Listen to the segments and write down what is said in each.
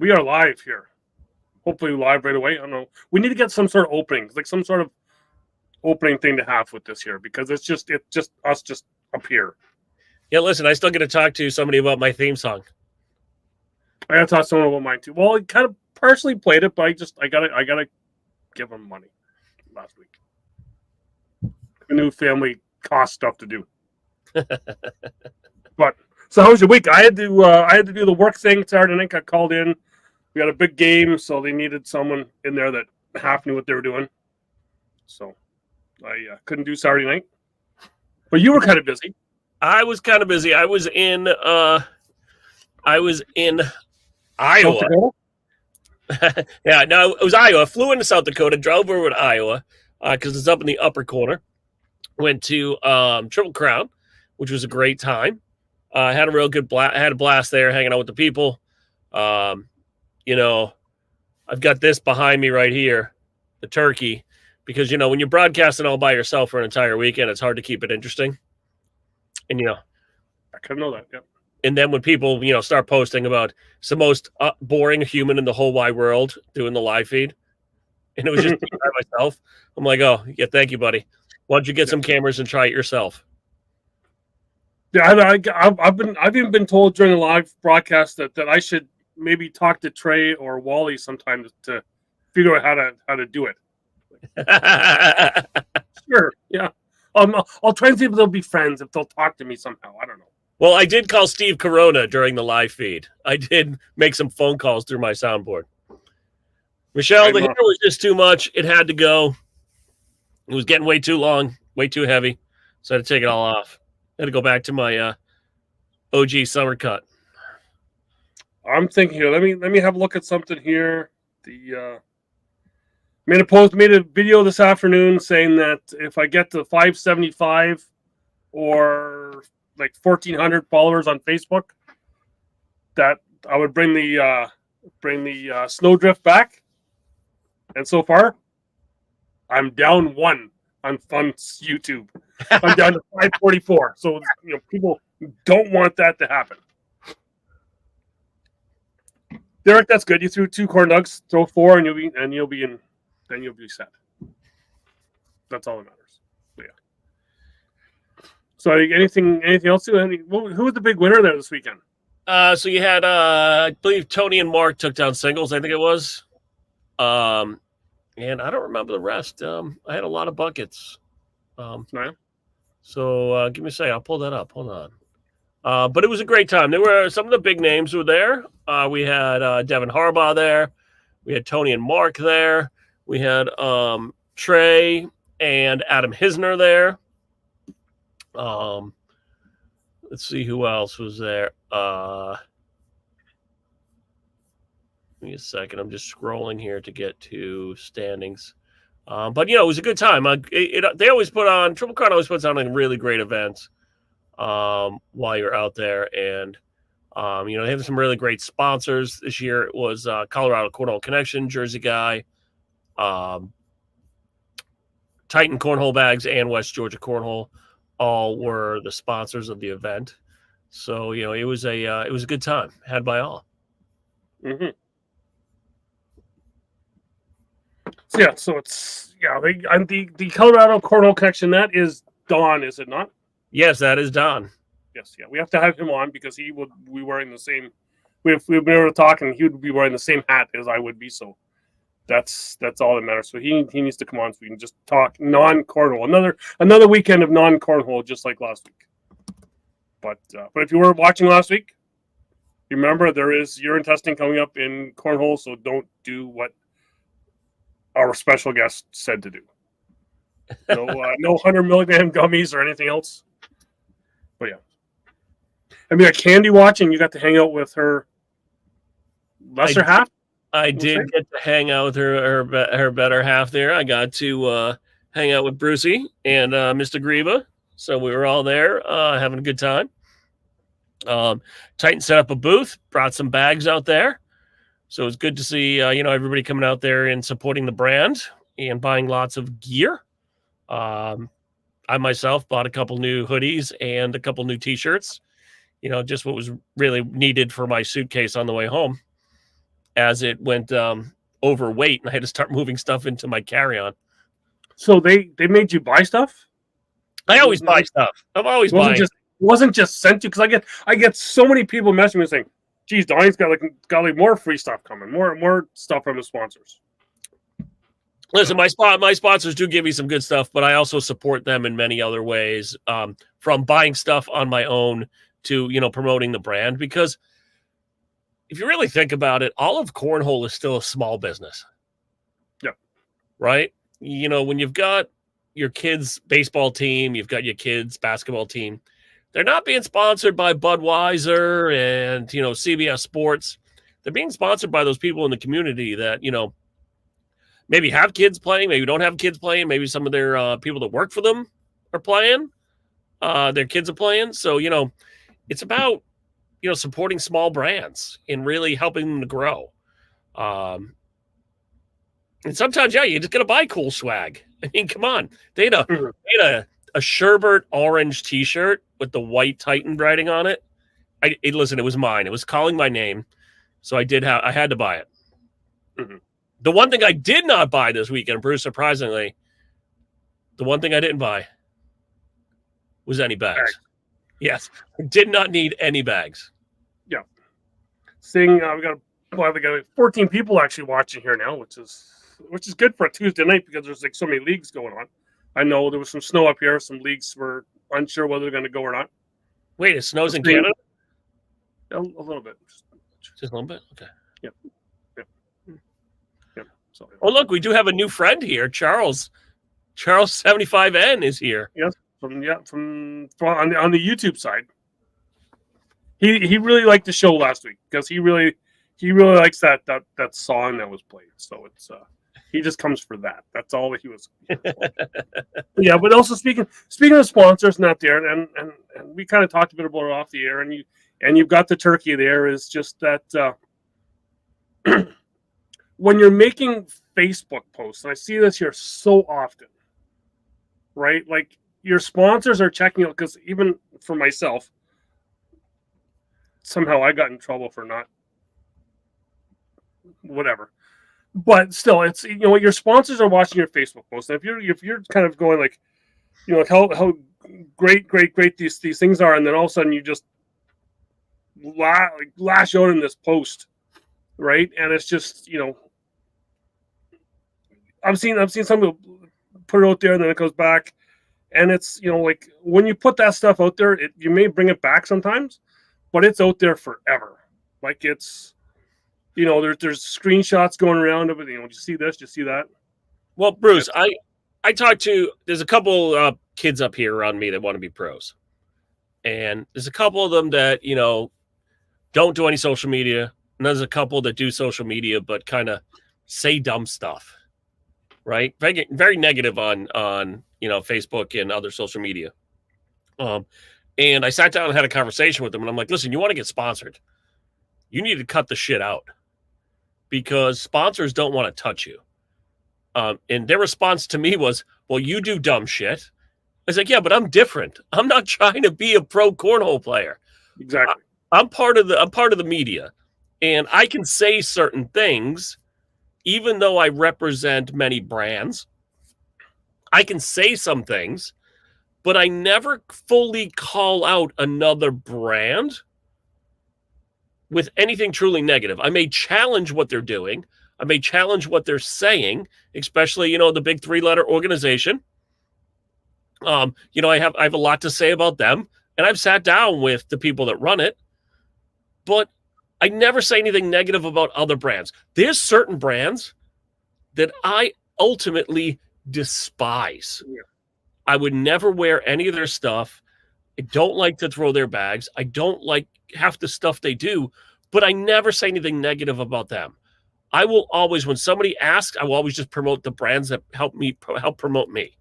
We are live here. Hopefully live right away. I don't know. We need to get some sort of opening, like some sort of opening thing to have with this here, because it's just us just up here. Yeah, listen, I still get to talk to somebody about my theme song. I gotta talk to someone about mine too. Well, I kind of partially played it, but I gotta give them money last week. A new family cost stuff to do. But so how was your week? I had to do the work thing Saturday night. Got called in. We got a big game, so they needed someone in there that half knew what they were doing. So I couldn't do Saturday night. But you were kind of busy. I was kind of busy. I was in Iowa. Yeah, no, it was Iowa. I flew into South Dakota, drove over to Iowa because it's up in the upper corner. Went to Triple Crown, which was a great time. I had a real good blast. I had a blast there, hanging out with the people. You know, I've got this behind me right here, the turkey, because, you know, when you're broadcasting all by yourself for an entire weekend, it's hard to keep it interesting. And, you know, I couldn't know that. Yep. And then when people, you know, start posting about it's the most boring human in the whole wide world doing the live feed, and it was just by myself, I'm like, oh, yeah, thank you, buddy. Why don't you get some cameras and try it yourself? Yeah, I've even been told during the live broadcast that I should maybe talk to Trey or Wally sometime to figure out how to do it. Sure, yeah. I'll try and see if they'll be friends, if they'll talk to me somehow. I don't know. Well, I did call Steve Corona during the live feed. I did make some phone calls through my soundboard. Michelle, the hair was just too much. It had to go. It was getting way too long, way too heavy. So I had to take it all off. I had to go back to my OG summer cut. I'm thinking here. Let me have a look at something here. Made a video this afternoon saying that if I get to 575 or like 1,400 followers on Facebook, that I would bring the snowdrift back. And so far, I'm down one on YouTube. I'm down to 544. So people don't want that to happen. Derek, that's good. You threw 2 corn nugs, throw 4, and you'll be in. Then you'll be set. That's all that matters. So, yeah. So anything else? Who was the big winner there this weekend? So you had, I believe Tony and Mark took down singles. I think it was. And I don't remember the rest. I had a lot of buckets. So give me a second. I'll pull that up. Hold on. But it was a great time. There were some of the big names were there. We had Devin Harbaugh there. We had Tony and Mark there. We had Trey and Adam Hisner there. Let's see who else was there. Give me a second. I'm just scrolling here to get to standings. But, it was a good time. They always put on, Triple Crown always puts on a really great event while you're out there. And, they have some really great sponsors. This year it was Colorado Cornhole Connection, Jersey Guy, Titan Cornhole Bags, and West Georgia Cornhole all were the sponsors of the event. So, it was a good time had by all. Mm-hmm. So it's the Colorado Cornhole Connection. That is Don, is it not? Yes, that is Don. Yes, yeah. We have to have him on because he would be wearing the same. We've been able to talk, and he would be wearing the same hat as I would be. So that's all that matters. So he needs to come on so we can just talk non-cornhole. Another weekend of non-cornhole, just like last week. But if you were watching last week, remember there is urine testing coming up in cornhole. So don't do what our special guest said to do. No 100 milligram gummies or anything else. But yeah. I mean, Candy watching, you got to hang out with her lesser half? I did get to hang out with her better half there. I got to hang out with Brucey and Mr. Greba. So we were all there having a good time. Titan set up a booth, brought some bags out there. So it was good to see, everybody coming out there and supporting the brand and buying lots of gear. I myself bought a couple new hoodies and a couple new T-shirts. Just what was really needed for my suitcase on the way home. as it went overweight, and I had to start moving stuff into my carry-on. So they made you buy stuff? I always buy stuff. I'm always buying. Wasn't just sent to, because I get so many people messaging me saying, "Geez, Donnie's got more free stuff coming, more stuff from the sponsors." Listen, my sponsors do give me some good stuff, but I also support them in many other ways, from buying stuff on my own to promoting the brand. Because if you really think about it, all of cornhole is still a small business. Yeah. Right? When you've got your kids' baseball team, you've got your kids' basketball team, they're not being sponsored by Budweiser and, CBS Sports. They're being sponsored by those people in the community that, maybe have kids playing, maybe don't have kids playing, maybe some of their people that work for them are playing, their kids are playing. So, it's about, supporting small brands and really helping them to grow. And sometimes, you just got to buy cool swag. I mean, come on. They had a sherbet orange T-shirt with the white Titan writing on it. Listen, it was mine. It was calling my name. So I had to buy it. Mm-hmm. The one thing I did not buy this weekend, Bruce, surprisingly, the one thing I didn't buy was any bags. Yes, I did not need any bags. Yeah. Seeing we got 14 people actually watching here now, which is good for a Tuesday night because there's so many leagues going on. I know there was some snow up here. Some leagues were unsure whether they're going to go or not. Wait, it snows in Canada? A little bit. Just a little bit? Okay. Yeah. Oh, look, we do have a new friend here. Charles 75N is here. Yes, from on the YouTube side. He really liked the show last week because he really likes that song that was played. So it's he just comes for that. That's all that he was. Yeah, but also speaking of sponsors, not there, and we kind of talked a bit about it off the air, and you've got the turkey there. Is just that. When you're making Facebook posts, and I see this here so often, right? Like your sponsors are checking out, because even for myself, somehow I got in trouble for not whatever. But still, it's your sponsors are watching your Facebook posts. And if you're kind of going like, how great these things are, and then all of a sudden you just lash out in this post, right? And it's just I've seen some people put it out there and then it goes back, and it's like when you put that stuff out there, you may bring it back sometimes, but it's out there forever. Like it's there's screenshots going around of it. Do you see this? Do you see that? Well, Bruce, I talked to there's a couple kids up here around me that want to be pros, and there's a couple of them that don't do any social media, and there's a couple that do social media but kind of say dumb stuff. Right, very, very negative on Facebook and other social media. And I sat down and had a conversation with them, and I'm like, listen, you want to get sponsored, you need to cut the shit out, because sponsors don't want to touch you. And their response to me was, well, you do dumb shit. I was like, yeah, but I'm different. I'm not trying to be a pro cornhole player. Exactly. I'm part of the media, and I can say certain things. Even though I represent many brands, I can say some things, but I never fully call out another brand with anything truly negative. I may challenge what they're doing. I may challenge what they're saying, especially, the big 3-letter organization. I have a lot to say about them, and I've sat down with the people that run it, but I never say anything negative about other brands. There's certain brands that I ultimately despise. Yeah. I would never wear any of their stuff. I don't like to throw their bags. I don't like half the stuff they do, but I never say anything negative about them. I will always, when somebody asks, I will always just promote the brands that help promote me.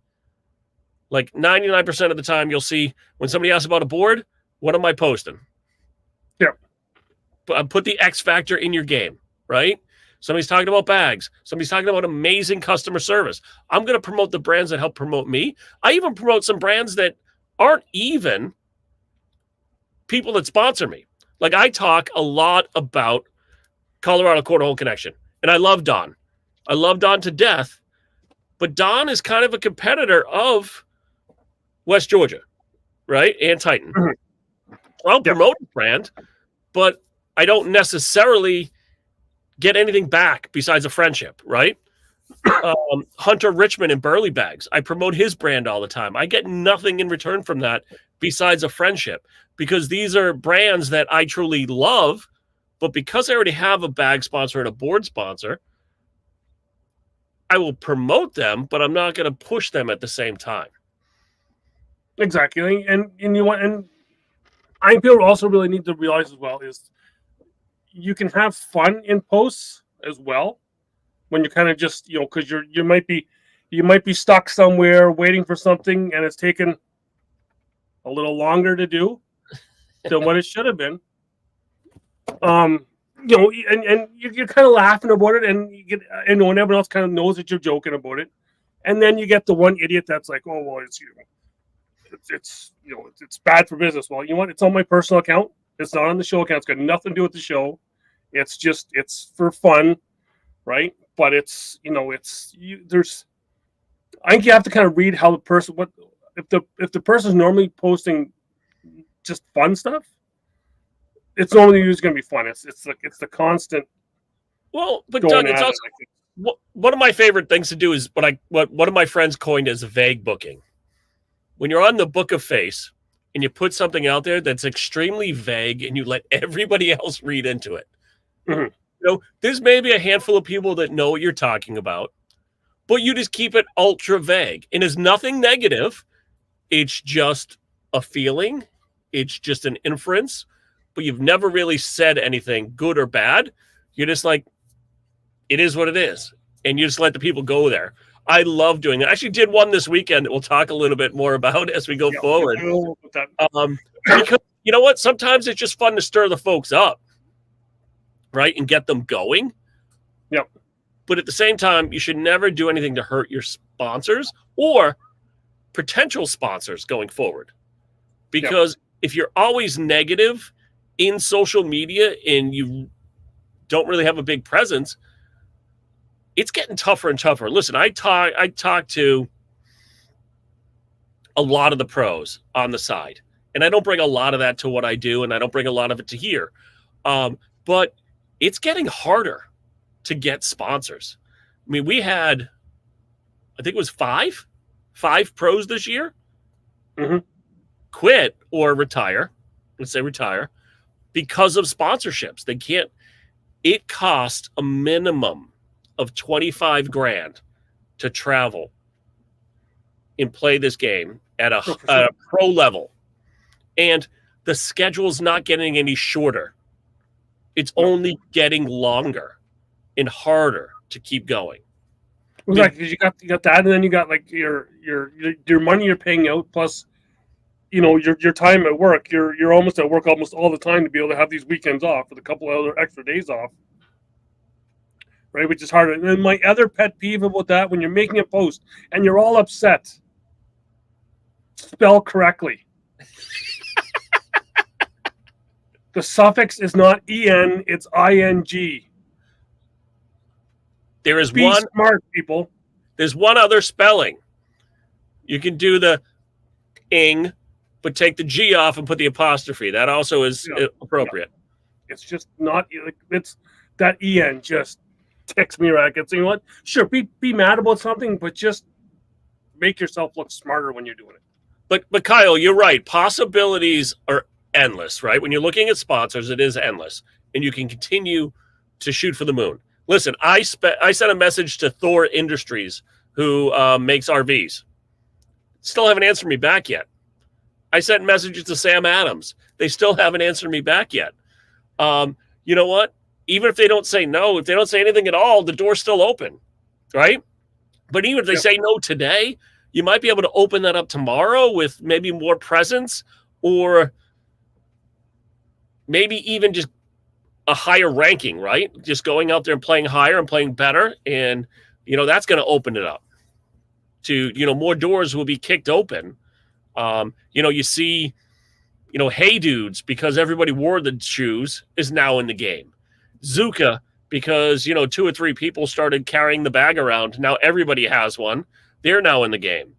Like 99% of the time, you'll see when somebody asks about a board, what am I posting? Yeah. Put the X factor in your game, right? Somebody's talking about bags. Somebody's talking about amazing customer service. I'm going to promote the brands that help promote me. I even promote some brands that aren't even people that sponsor me. Like I talk a lot about Colorado Cornhole Connection. And I love Don. I love Don to death. But Don is kind of a competitor of West Georgia, right? And Titan. I'll promote the brand, but I don't necessarily get anything back besides a friendship, right? Hunter Richmond and Burley Bags. I promote his brand all the time. I get nothing in return from that besides a friendship, because these are brands that I truly love, but because I already have a bag sponsor and a board sponsor, I will promote them, but I'm not going to push them at the same time. Exactly. And you want, and I think people also really need to realize as well is you can have fun in posts as well when you kind of just, because you might be stuck somewhere waiting for something and it's taken a little longer to do than what it should have been. And you're kind of laughing about it, and you get, and everyone else kind of knows that you're joking about it, and then you get the one idiot that's like, "Oh well, it's bad for business." Well, you know what? It's on my personal account. It's not on the show account. It's got nothing to do with the show. It's for fun, right? But I think you have to kind of read how the person, if the person's normally posting just fun stuff, it's normally just going to be fun. It's the constant. Well, but Doug, it's also one of my favorite things to do is what one of my friends coined as vague booking. When you're on the Book of Face and you put something out there that's extremely vague and you let everybody else read into it. Mm-hmm. There's maybe a handful of people that know what you're talking about, but you just keep it ultra vague. And it's nothing negative. It's just a feeling. It's just an inference. But you've never really said anything good or bad. You're just like, it is what it is. And you just let the people go there. I love doing it. I actually did one this weekend that we'll talk a little bit more about as we go forward. Because you know what? Sometimes it's just fun to stir the folks up, right? And get them going. Yep. But at the same time, you should never do anything to hurt your sponsors or potential sponsors going forward. Because if you're always negative in social media and you don't really have a big presence, it's getting tougher and tougher. Listen, I talk to a lot of the pros on the side, and I don't bring a lot of that to what I do, and I don't bring a lot of it to here. But it's getting harder to get sponsors. I mean, we had, I think it was five pros this year quit or retire. Let's say retire because of sponsorships. They can't. It cost a minimum of $25,000 to travel and play this game at a pro level, and the schedule's not getting any shorter. It's only getting longer and harder to keep going. Exactly, because you got that, and then you got like your money you're paying out plus, your time at work. You're almost at work almost all the time to be able to have these weekends off with a couple of other extra days off. Right, which is harder. And then my other pet peeve about that, when you're making a post and you're all upset, spell correctly. The suffix is not en, it's ing. There is Be one smart, people. There's one other spelling. You can do the ing, but take the G off and put the apostrophe. That also is appropriate. Yeah. It's just not. It's that en just ticks me right. So you know what? Sure, be mad about something, but just make yourself look smarter when you're doing it. But Kyle, you're right. Possibilities are endless, right? When you're looking at sponsors, it is endless, and you can continue to shoot for the moon. Listen, I sent a message to Thor Industries, who makes RVs. Still haven't answered me back yet. I sent messages to Sam Adams. They still haven't answered me back yet. You know what? Even if they don't say no, if they don't say anything at all, the door's still open, right? But even if they say no today, you might be able to open that up tomorrow with maybe more presence, or maybe even just a higher ranking, right? Just going out there and playing higher and playing better. And, that's going to open it up to, more doors will be kicked open. You see, Hey Dudes, because everybody wore the shoes, is now in the game. Zuka because, 2 or 3 people started carrying the bag around. Now everybody has one. They're now in the game.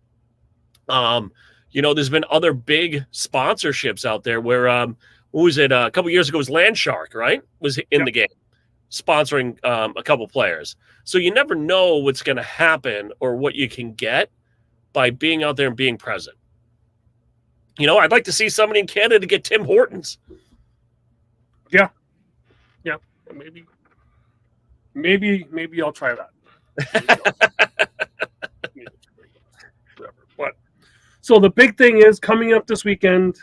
There's been other big sponsorships out there where, what was it? A couple years ago, it was Landshark, right? Was in the game, sponsoring a couple players. So you never know what's going to happen or what you can get by being out there and being present. I'd like to see somebody in Canada get Tim Hortons. Yeah. Maybe I'll try that. But so the big thing is coming up this weekend,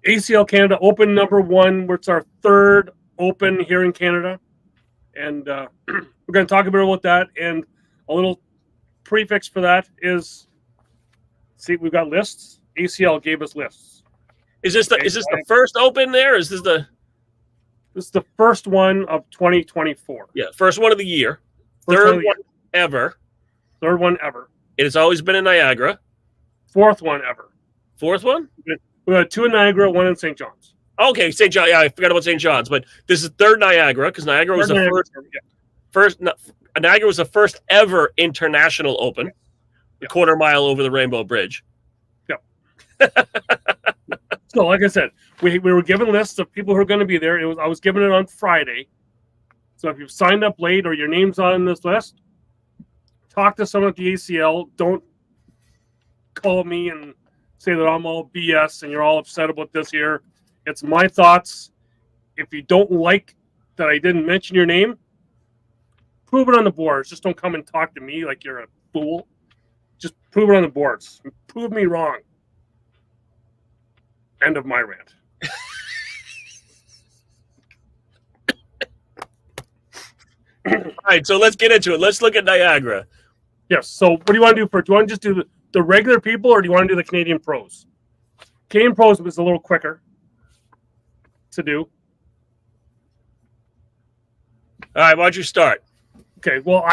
ACL Canada Open #1, which is our 3rd Open here in Canada. And we're going to talk a bit about that. And a little prefix for that is, see, we've got lists. ACL gave us lists. Is this the first Open there? Or is this the... This is the first one of 2024. Yeah, first one of the year. Third one ever. Third one ever. It has always been in Niagara. 4th one ever. 4th one? We had 2 in Niagara, 1 in St. John's. Okay, St. John. Yeah, I forgot about St. John's, but this is 3rd Niagara because Niagara was Niagara was the first ever international Open, a quarter mile over the Rainbow Bridge. Yep. So, like I said, we were given lists of people who are going to be there. I was given it on Friday. So if you've signed up late or your name's not on this list, talk to someone at the ACL. Don't call me and say that I'm all BS and you're all upset about this here. It's my thoughts. If you don't like that I didn't mention your name, prove it on the boards. Just don't come and talk to me like you're a fool. Just prove it on the boards. Prove me wrong. End of my rant. All right, so let's get into it. Let's look at Niagara. Yes. So what do you want to do first? Do you want to just do the regular people or do you want to do the Canadian pros? Canadian pros was a little quicker to do. All right, why don't you start? Okay, well,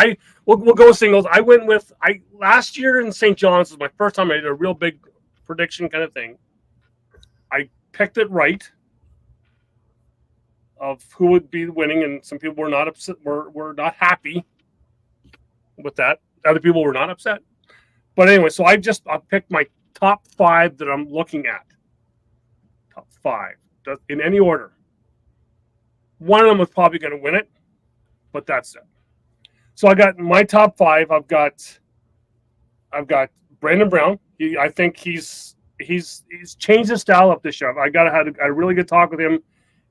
we'll go singles. I went with last year in St. John's was my first time I did a real big prediction kind of thing. I picked it right of who would be winning, and some people were not upset, were not happy with that. Other people were not upset. But anyway, so I picked my top 5 that I'm looking at. Top 5 in any order. One of them was probably going to win it, but that's it. So I got my top 5. I've got Brandon Brown. I think he's changed his style up this year. I had a really good talk with him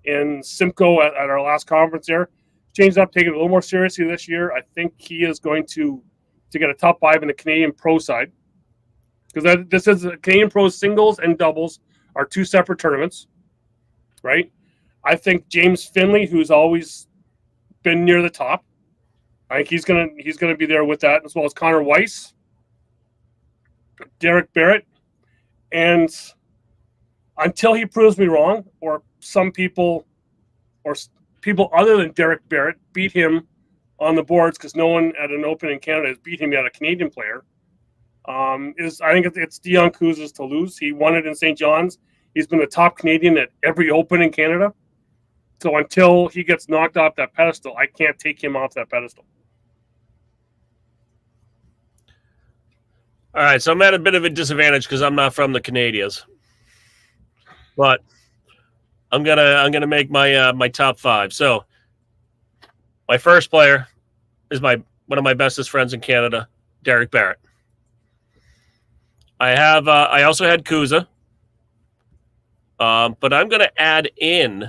in Simcoe at our last conference there. Changed up, taking it a little more seriously this year. I think he is going to get a top 5 in the Canadian pro side. Because this is Canadian pro singles and doubles are 2 separate tournaments, right? I think James Finley, who's always been near the top, I think he's gonna be there with that, as well as Connor Weiss, Derek Barrett, and until he proves me wrong, or some people, or people other than Derek Barrett beat him on the boards, because no one at an Open in Canada has beat him yet, a Canadian player. I think it's Dion Kuz's to lose. He won it in St. John's. He's been the top Canadian at every Open in Canada. So until he gets knocked off that pedestal, I can't take him off that pedestal. All right, so I'm at a bit of a disadvantage because I'm not from the Canadians, but I'm gonna make my my top 5. So my first player is one of my bestest friends in Canada, Derek Barrett. I also had Kuza, but I'm gonna add in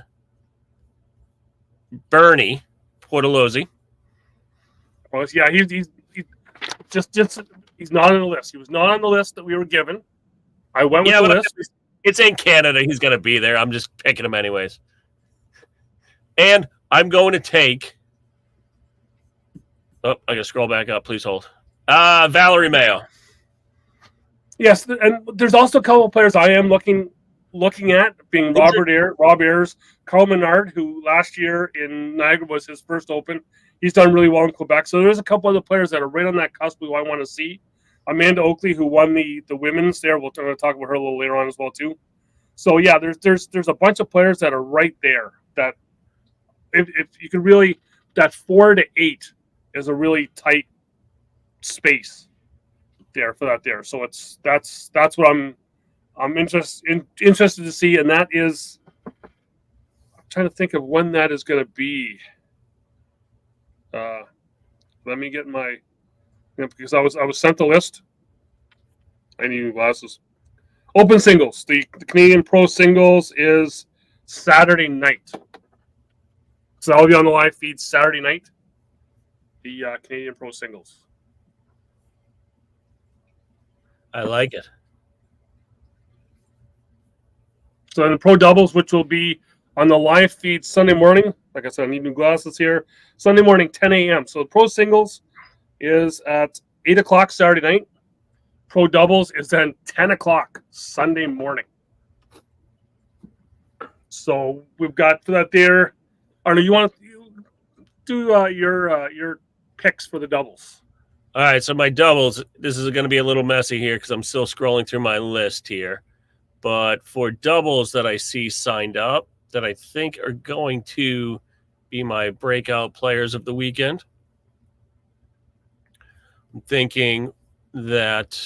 Bernie Portalozzi. Well, yeah, he's just. He's not on the list. He was not on the list that we were given. I went with the list. It's in Canada. He's going to be there. I'm just picking him anyways. And I'm going to take... Oh, I got to scroll back up. Please hold. Valerie Mayo. Yes, and there's also a couple of players I am looking at, being Rob Ayers, Carl Menard, who last year in Niagara was his first Open. He's done really well in Quebec. So there's a couple other players that are right on that cusp who I want to see. Amanda Oakley, who won the women's there. We'll talk about her a little later on as well too. So yeah, there's a bunch of players that are right there that if you could really, that 4 to 8 is a really tight space there for that there. So that's what I'm interested to see, and that is, I'm trying to think of when that is going to be. Let me get my, because I was sent the list. I need new glasses. Open singles. The Canadian Pro Singles is Saturday night. So that'll be on the live feed Saturday night. The Canadian Pro Singles. I like it. So in the Pro Doubles, which will be on the live feed Sunday morning. Like I said, I need new glasses here. Sunday morning, 10 a.m. So the Pro Singles is at 8 o'clock Saturday night. Pro Doubles is then 10 o'clock Sunday morning. So we've got for that there. Arno, you want to do your picks for the doubles? All right, so my doubles, this is going to be a little messy here because I'm still scrolling through my list here. But for doubles that I see signed up that I think are going to be my breakout players of the weekend, I'm thinking that,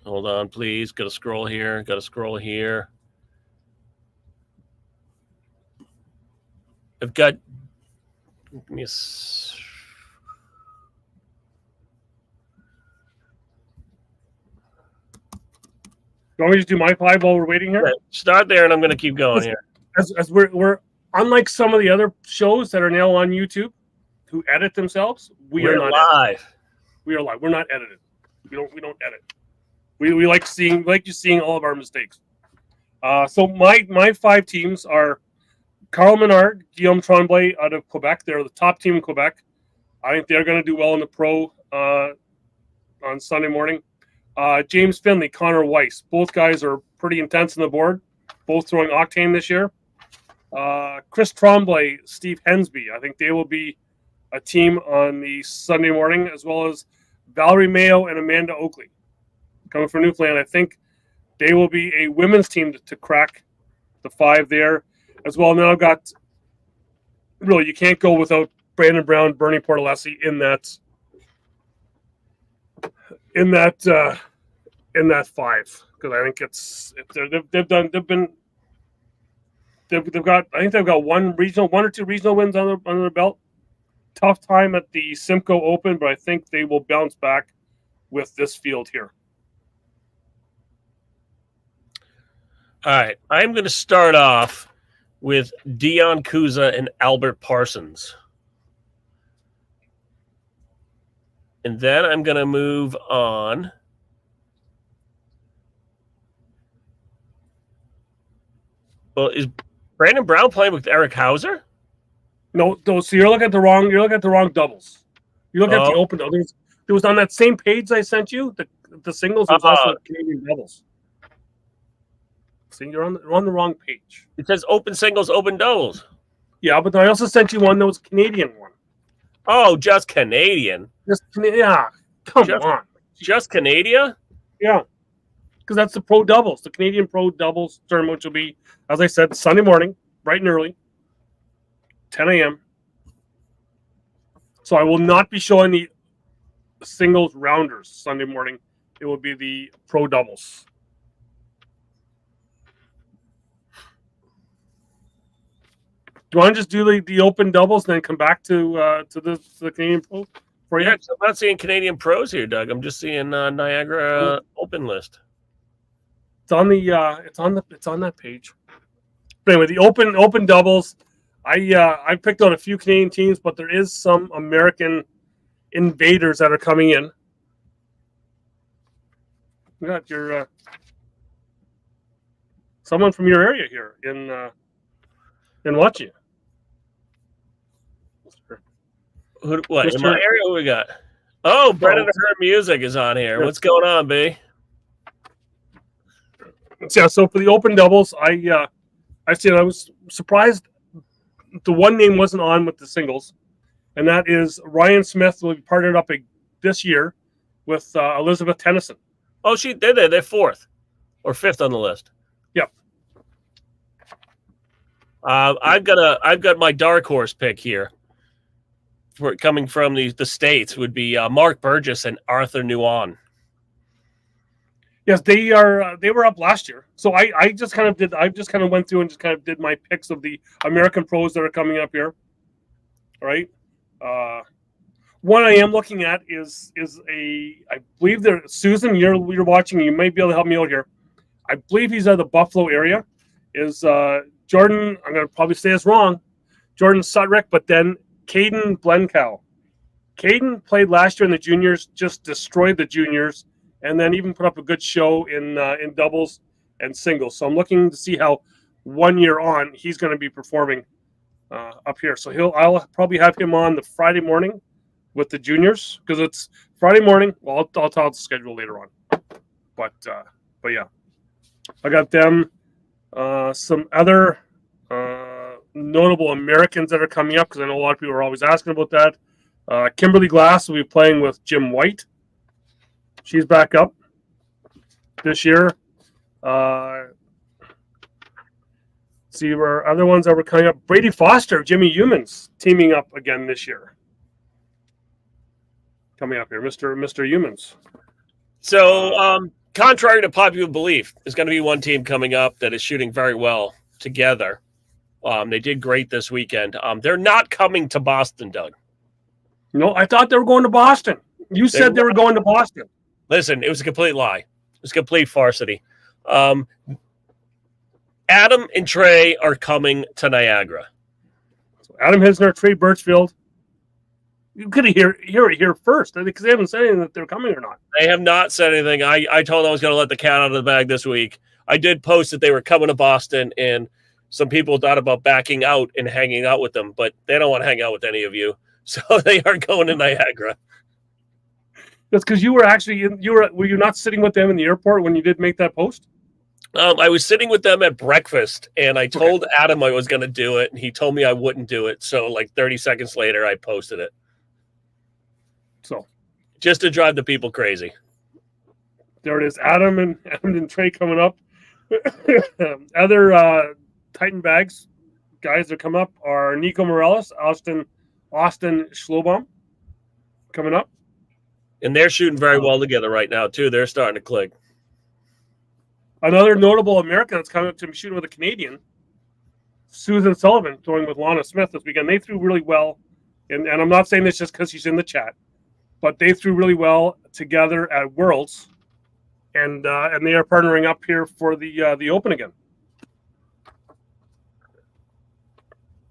hold on, please. Got to scroll here. I've got, give me a, you want me to do my 5 while we're waiting here? Start there, and I'm going to keep going here. As we're unlike some of the other shows that are now on YouTube, who edit themselves, we're not live. Edited. We are live. We're not edited. We don't edit. We like you seeing all of our mistakes. So my 5 teams are Carl Menard, Guillaume Tremblay out of Quebec. They're the top team in Quebec. I think they're going to do well in the pro on Sunday morning. James Finley, Connor Weiss. Both guys are pretty intense on the board, both throwing octane this year. Chris Tremblay, Steve Hensby. I think they will be a team on the Sunday morning, as well as Valerie Mayo and Amanda Oakley. Coming from Newfoundland, I think they will be a women's team to crack the 5 there as well. Now I've got, really, you can't go without Brandon Brown, Bernie Portalessi in that 5, because I think they've got one or two regional wins on their belt. Tough time at the Simcoe Open, but I think they will bounce back with this field here. All right, I'm going to start off with Dion Kuza and Albert Parsons. And then I'm going to move on. Well, is Brandon Brown playing with Eric Hauser? No, so you're looking at the wrong doubles. You look at the open doubles. There was on that same page I sent you, the singles was also Canadian doubles. See, you're on the wrong page. It says open singles, open doubles. Yeah, but I also sent you one that was a Canadian one. Oh, just Canadian. Yeah, come on. Just Canada? Yeah, because that's the pro doubles, the Canadian pro doubles tournament, which will be, as I said, Sunday morning, bright and early, 10 a.m. So I will not be showing the singles rounders Sunday morning. It will be the pro doubles. Do you want to just do the open doubles and then come back to the Canadian pro for you? Yeah, I'm not seeing Canadian pros here, Doug. I'm just seeing Niagara Open list. It's on that page. But anyway, the open doubles. I picked out a few Canadian teams, but there is some American invaders that are coming in. You got your someone from your area here in Watchie. What in my area? What we got? Oh, Brendan Her Music is on here. What's going on, B? Yeah, so for the open doubles, I was surprised the one name wasn't on with the singles, and that is Ryan Smith will be partnered up this year with Elizabeth Tennyson. Oh, they're 4th or 5th on the list. Yep. I've got my dark horse pick here. For coming from the States would be Mark Burgess and Arthur Nguyen. Yes, they are. They were up last year, so I just kind of did. I just kind of went through and just kind of did my picks of the American pros that are coming up here. All right. One I am looking at is I believe there. Susan, you're watching. You might be able to help me out here. I believe he's out of the Buffalo area. Is Jordan? I'm going to probably say this wrong. Jordan Sudrick, but then Caden Blencow. Caden played last year in the juniors, just destroyed the juniors, and then even put up a good show in doubles and singles. So I'm looking to see how 1 year on he's going to be performing up here. So I'll probably have him on the Friday morning with the juniors because it's Friday morning. Well, I'll tell the schedule later on. But yeah, I got them. Some other notable Americans that are coming up because I know a lot of people are always asking about that. Kimberly Glass will be playing with Jim White. She's back up this year. See our other ones that were coming up. Brady Foster, Jimmy Humans teaming up again this year. Coming up here, Mr. Humans. So, contrary to popular belief, there's going to be one team coming up that is shooting very well together. They did great this weekend. They're not coming to Boston, Doug. No, I thought they were going to Boston. You said they were going to Boston. Listen, it was a complete lie. It was complete farcity. Adam and Trey are coming to Niagara. So Adam Hisner, Trey Birchfield. You could hear it here first because they haven't said anything that they're coming or not. They have not said anything. I told them I was going to let the cat out of the bag this week. I did post that they were coming to Boston, and some people thought about backing out and hanging out with them, but they don't want to hang out with any of you. So they are going to Niagara. That's because you were actually were you not sitting with them in the airport when you did make that post? I was sitting with them at breakfast, and I told Adam I was going to do it, and he told me I wouldn't do it. So like 30 seconds later, I posted it. So just to drive the people crazy. There it is. Adam and Trey coming up. Other Titan bags guys that come up are Nico Morales, Austin Schlobaum coming up. And they're shooting very well together right now, too. They're starting to click. Another notable American that's coming up to be shooting with a Canadian, Susan Sullivan, throwing with Lana Smith this weekend. They threw really well, and I'm not saying this just because she's in the chat, but they threw really well together at Worlds, and they are partnering up here for the Open again.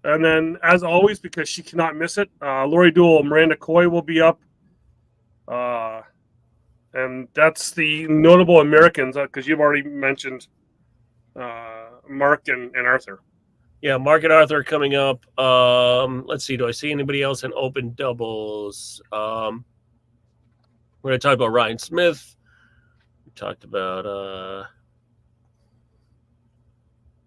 And then, as always, because she cannot miss it, Lori Duell, Miranda Coy will be up. And that's the notable Americans, because you've already mentioned Mark and Arthur. Yeah, Mark and Arthur are coming up. Let's see. Do I see anybody else in open doubles? We're going to talk about Ryan Smith. We talked about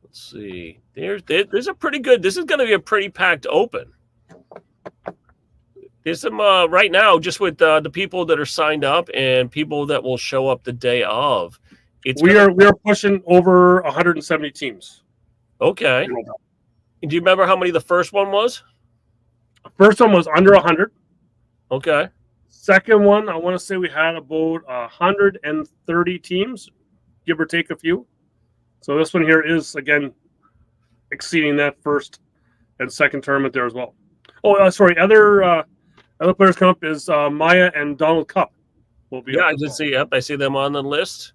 let's see. There's a pretty good. This is going to be a pretty packed Open. There's some right now, just with the people that are signed up and people that will show up the day of. We are pushing over 170 teams. Okay. Do you remember how many the first one was? First one was under 100. Okay. Second one, I want to say we had about 130 teams, give or take a few. So this one here is, again, exceeding that first and second tournament there as well. Oh, sorry. Other players come up is Maya and Donald Cupp. Will be I did see. Yep, I see them on the list.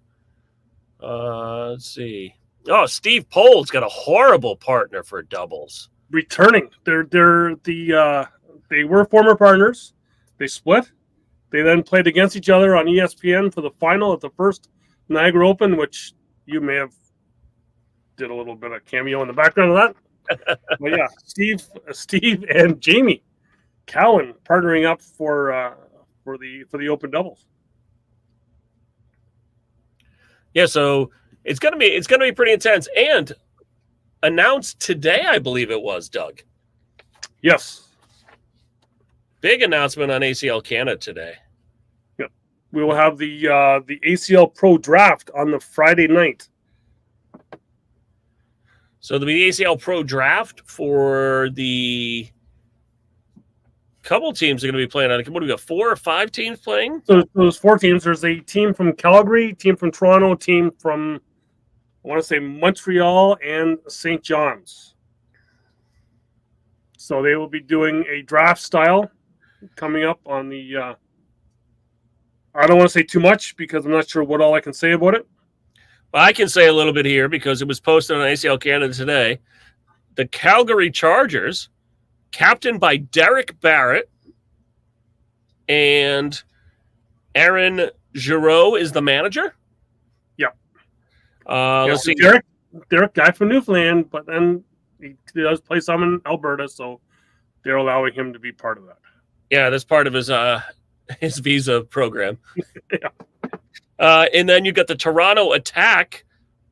Let's see. Oh, Steve Pohl's got a horrible partner for doubles. Returning. They were former partners. They split. They then played against each other on ESPN for the final at the first Niagara Open, which you may have did a little bit of cameo in the background of that. But yeah, Steve and Jamie Cowan partnering up for the Open doubles. Yeah, so it's gonna be pretty intense, and announced today, I believe it was, Doug. Yes. Big announcement on ACL Canada today. Yeah, we will have the ACL Pro Draft on the Friday night. So there'll be the ACL Pro Draft for the couple teams are going to be playing on it. What do we got? 4 or 5 teams playing? So there's 4 teams. There's a team from Calgary, team from Toronto, team from, I want to say, Montreal and St. John's. So they will be doing a draft style coming up on the I don't want to say too much because I'm not sure what all I can say about it. Well, I can say a little bit here because it was posted on ACL Canada today. The Calgary Chargers, captained by Derek Barrett, and Aaron Giroux is the manager. Yeah. Let's see. Derek, guy from Newfoundland, but then he does play some in Alberta, so they're allowing him to be part of that. Yeah, that's part of his visa program. Yeah. And then you got the Toronto Attack,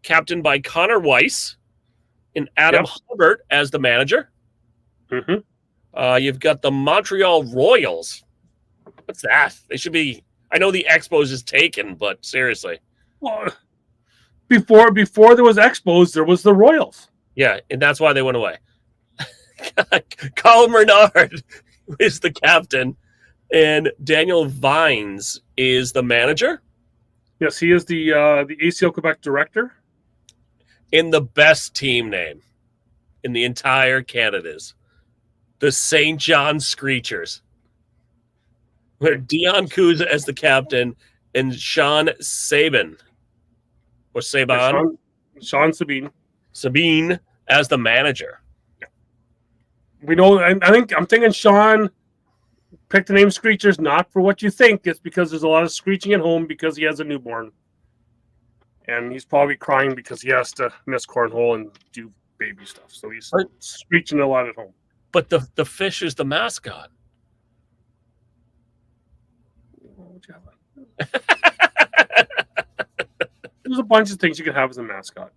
captained by Connor Weiss, and Adam Hubbard as the manager. Mm-hmm. You've got the Montreal Royals. What's that? They should be. I know the Expos is taken, but seriously. Well, before there was Expos, there was the Royals. Yeah, and that's why they went away. Colin Bernard is the captain, and Daniel Vines is the manager. Yes, he is the ACL Quebec director. In the best team name in the entire Canada's, the St. John Screechers. With Dion Kuza as the captain and Sean Sabin. Or Saban. Sean Sabine. Sabine as the manager. Yeah. We know, I'm thinking Sean picked the name Screechers not for what you think. It's because there's a lot of screeching at home because he has a newborn. And he's probably crying because he has to miss cornhole and do baby stuff. So he's screeching a lot at home. But the fish is the mascot. There's a bunch of things you can have as a mascot.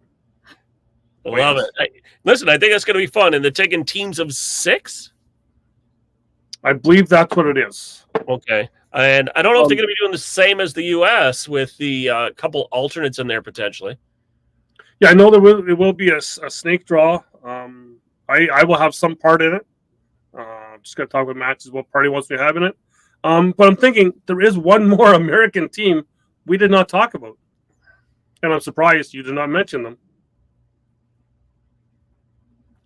Love it. Listen, I think that's going to be fun. And they're taking teams of 6? I believe that's what it is. Okay. And I don't know if they're going to be doing the same as the U.S. with the couple alternates in there potentially. Yeah, I know there will be a snake draw. I will have some part in it. Just got to talk with Matt as what part he wants me to have in it. But I'm thinking there is one more American team we did not talk about. And I'm surprised you did not mention them.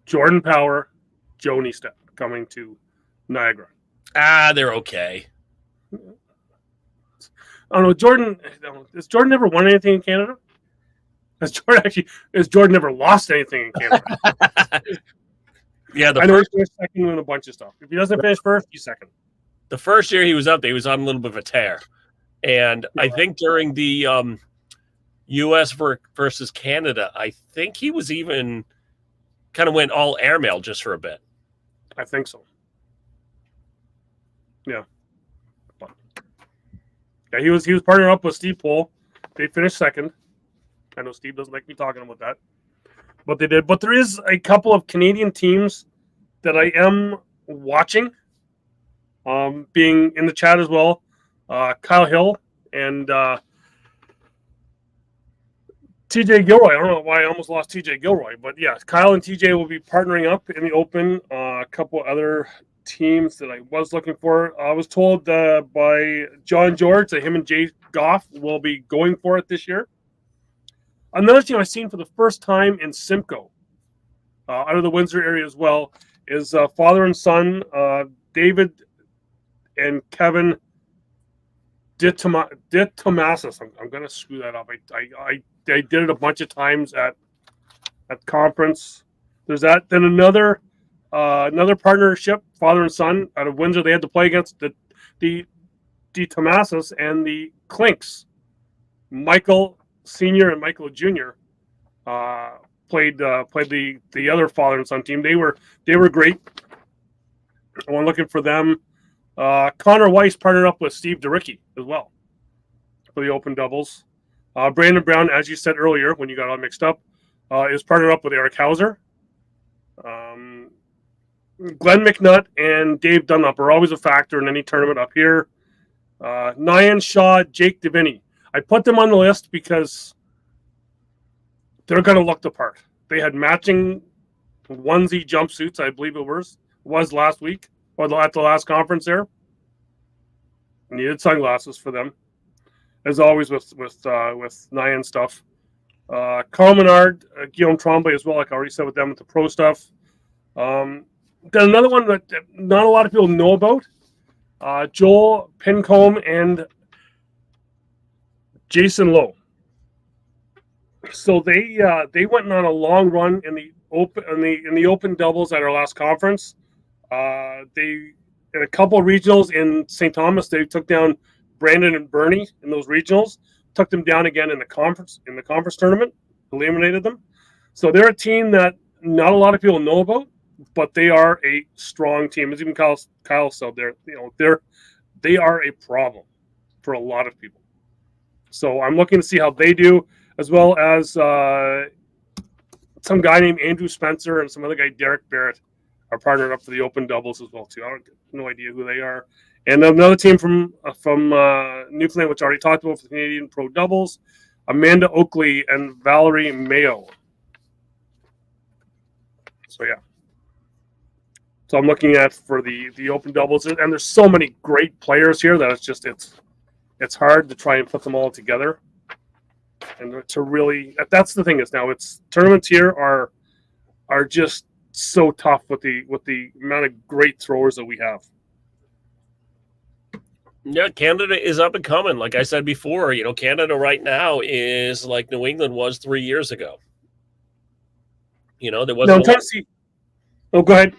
Jordan Power, Joni Step coming to Niagara. They're okay. I don't know. Jordan, has Jordan never won anything in Canada? Has Jordan never lost anything in Canada? Yeah, I know he's finished second in a bunch of stuff. If he doesn't finish first, he's second. The first year he was up there, he was on a little bit of a tear. And I think during the U.S. versus Canada, I think he was even kind of went all airmail just for a bit. I think so. Yeah. Yeah, he was partnering up with Steve Pohl. They finished second. I know Steve doesn't like me talking about that, but they did. But there is a couple of Canadian teams that I am watching, being in the chat as well. Kyle Hill and TJ Gilroy. I don't know why I almost lost TJ Gilroy, but yeah, Kyle and TJ will be partnering up in the Open. A couple other teams that I was looking for. I was told by John George that him and Jay Goff will be going for it this year. Another team I've seen for the first time in Simcoe, out of the Windsor area as well, is father and son, David and Kevin Ditomasis. I'm going to screw that up. I did it a bunch of times at conference. There's that. Then another partnership, father and son, out of Windsor. They had to play against the Ditomasis and the Clinks. Michael Senior and Michael Junior played the other father and son team. They were great. I'm looking for them. Connor Weiss partnered up with Steve DeRicky as well for the Open doubles. Brandon Brown, as you said earlier when you got all mixed up, is partnered up with Eric Hauser. Glenn McNutt and Dave Dunlop are always a factor in any tournament up here. Nyan Shaw, Jake Deviney. I put them on the list because they're going to look the part. They had matching onesie jumpsuits, I believe it was last week or at the last conference there. Needed sunglasses for them, as always with Nyan stuff. Carl Menard, Guillaume Tremblay as well, like I already said with them with the pro stuff. Got another one that not a lot of people know about. Joel Pincombe and Jason Lowe. So they went on a long run in the open doubles at our last conference. They in a couple of regionals in St. Thomas, they took down Brandon and Bernie in those regionals. Took them down again in the conference tournament, eliminated them. So they're a team that not a lot of people know about, but they are a strong team. As even Kyle said, they are a problem for a lot of people. So I'm looking to see how they do, as well as some guy named Andrew Spencer and some other guy, Derek Barrett, are partnered up for the open doubles as well too. I have no idea who they are. And another team from Newfoundland, which I already talked about for the Canadian Pro Doubles, Amanda Oakley and Valerie Mayo. So yeah. So I'm looking at for the open doubles, and there's so many great players here that it's hard to try and put them all together. And to really, that's the thing is now it's tournaments here are just so tough with the amount of great throwers that we have. Yeah, Canada is up and coming. Like I said before, Canada right now is like New England was 3 years ago. There wasn't. No, I'm trying to see. Oh, go ahead.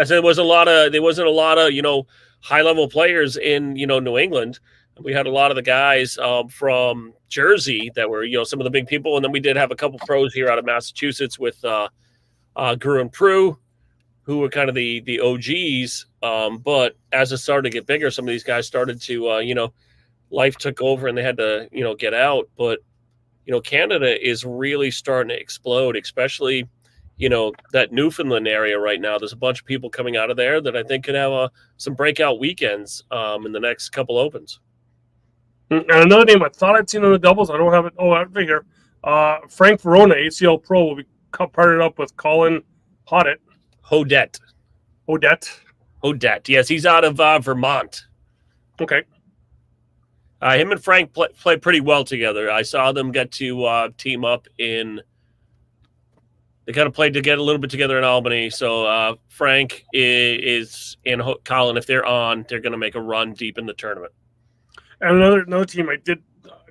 I said there wasn't a lot of high level players in New England. We had a lot of the guys from Jersey that were some of the big people, and then we did have a couple pros here out of Massachusetts with Guru and Prue, who were kind of the OGs. But as it started to get bigger, some of these guys started to, life took over and they had to, get out. But, Canada is really starting to explode, especially, that Newfoundland area right now. There's a bunch of people coming out of there that I think could have some breakout weekends in the next couple Opens. And another name I thought I'd seen on the doubles, I don't have it. Oh, right here. Frank Verona, ACL Pro, will be partnered up with Colin Hodette. Yes, he's out of Vermont. Okay. Him and Frank play pretty well together. I saw them get to team up they kind of played to get a little bit together in Albany. So Frank is in Colin. If they're on, they're going to make a run deep in the tournament. And another team I did,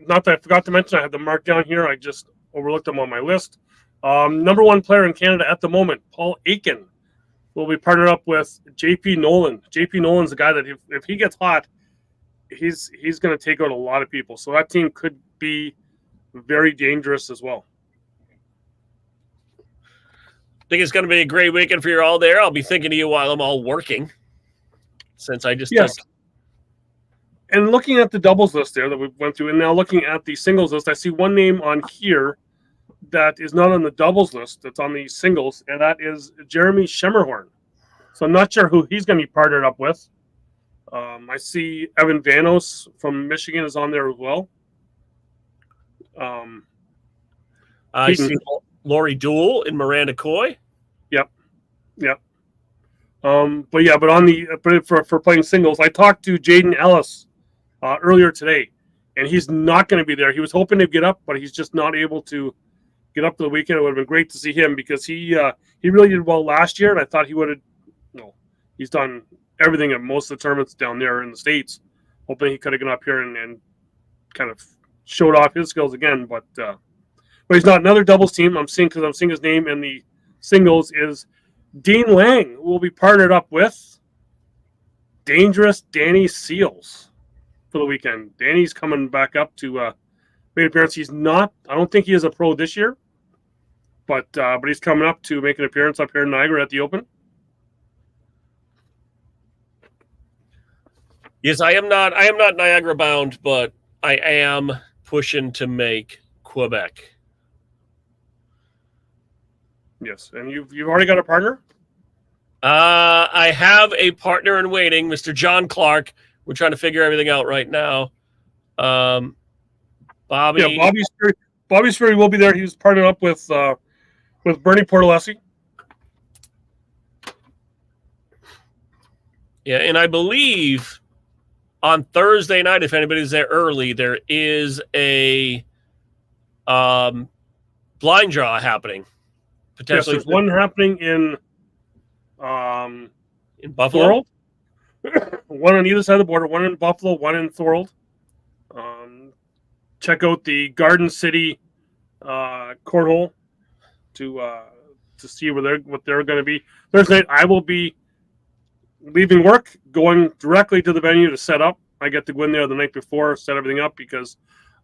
not that I forgot to mention, I had them marked down here. I just overlooked them on my list. Number one player in Canada at the moment, Paul Aiken, will be partnered up with JP Nolan. JP Nolan's the guy that if he gets hot, he's going to take out a lot of people. So that team could be very dangerous as well. I think it's going to be a great weekend for you all there. I'll be thinking of you while I'm all working, since I just yes. And looking at the doubles list there that we went through, and now looking at the singles list, I see one name on here that is not on the doubles list. That's on the singles, and that is Jeremy Schemmerhorn. So I'm not sure who he's going to be partnered up with. I see Evan Vanos from Michigan is on there as well. I see Lori Dool and Miranda Coy. Yep. But for playing singles, I talked to Jaden Ellis earlier today, and he's not going to be there. He was hoping to get up, but he's just not able to get up to the weekend. It would have been great to see him because he really did well last year, and I thought he would have. He's done everything at most of the tournaments down there in the States. Hoping he could have gone up here and kind of showed off his skills again, but he's not. Another doubles team I'm seeing his name in the singles is Dean Lang, who will be partnered up with Dangerous Danny Seals for the weekend. Danny's coming back up to make an appearance. He's not. I don't think he is a pro this year, but he's coming up to make an appearance up here in Niagara at the Open. Yes, I am not Niagara bound, but I am pushing to make Quebec. Yes, and you've already got a partner? I have a partner in waiting, Mr. John Clark. We're trying to figure everything out right now. Bobby. Yeah, Bobby Sperry will be there. He was partnered up with with Bernie Portalessi. Yeah, and I believe on Thursday night, if anybody's there early, there is a blind draw happening. Potentially, yes, there's one happening in Buffalo. One on either side of the border. One in Buffalo. One in Thorold. Check out the Garden City cornhole to see what they're going to be. Thursday night, I will be leaving work, going directly to the venue to set up. I get to go in there the night before, set everything up, because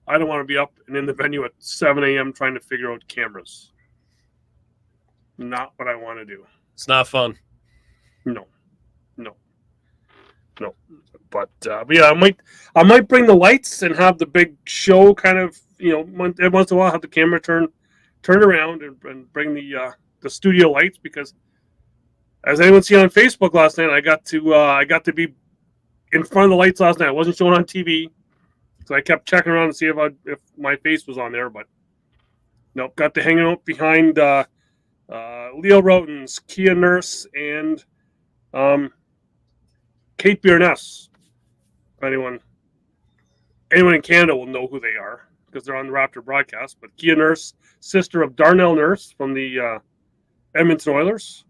I don't want to be up and in the venue at 7 a.m. trying to figure out cameras. Not what I want to do. It's not fun. No. But yeah, I might bring the lights and have the big show kind of, every once in a while have the camera turn around and bring the studio lights, because as anyone seen on Facebook last night, I got to be in front of the lights last night. I wasn't showing on TV, so I kept checking around to see if my face was on there, but nope. Got to hang out behind Leo Roten's, Kia Nurse, and Kate Biernes. Anyone in Canada will know who they are because they're on the Raptor broadcast. But Kia Nurse, sister of Darnell Nurse from the Edmonton Oilers,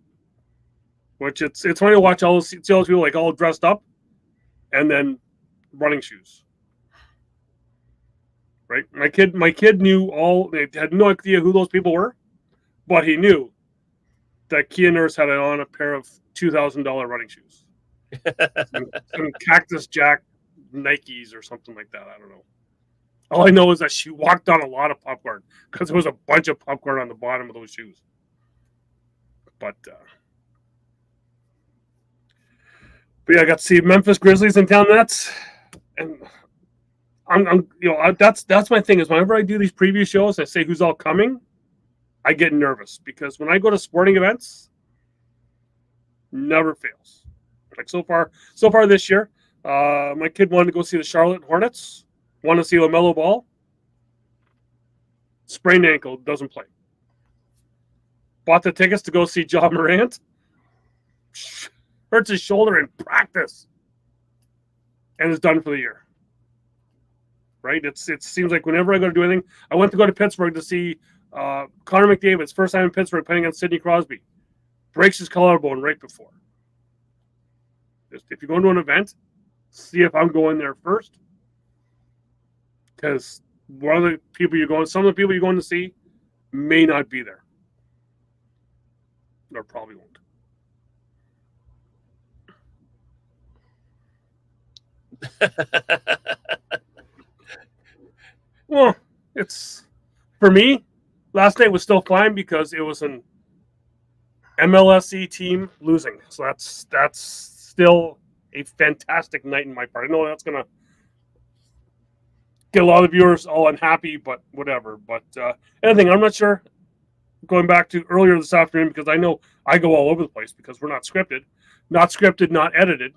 which it's funny to watch see all those people like all dressed up, and then running shoes. Right, my kid knew all. They had no idea who those people were, but he knew that Kia Nurse had on a pair of $2,000 running shoes, some Cactus Jack Nikes or something like that. I don't know. All I know is that she walked on a lot of popcorn because there was a bunch of popcorn on the bottom of those shoes. But yeah, I got to see Memphis Grizzlies in town. And I'm that's my thing is whenever I do these preview shows, I say who's all coming. I get nervous because when I go to sporting events, never fails. Like so far this year. My kid wanted to go see the Charlotte Hornets. Wanted to see LaMelo Ball. Sprained ankle, doesn't play. Bought the tickets to go see Ja Morant. Hurts his shoulder in practice. And is done for the year. Right? It seems like whenever I go to do anything, I went to Pittsburgh to see Connor McDavid's first time in Pittsburgh playing against Sidney Crosby. Breaks his collarbone right before. If you go to an event, see if I'm going there first. Because some of the people you're going to see may not be there. Or probably won't. Well, it's for me, last night was still fine because it was an MLSE team losing. So that's still a fantastic night in my part. I know that's going to get a lot of viewers all unhappy, but whatever. But anything, I'm not sure. Going back to earlier this afternoon, because I know I go all over the place because we're not scripted, not edited,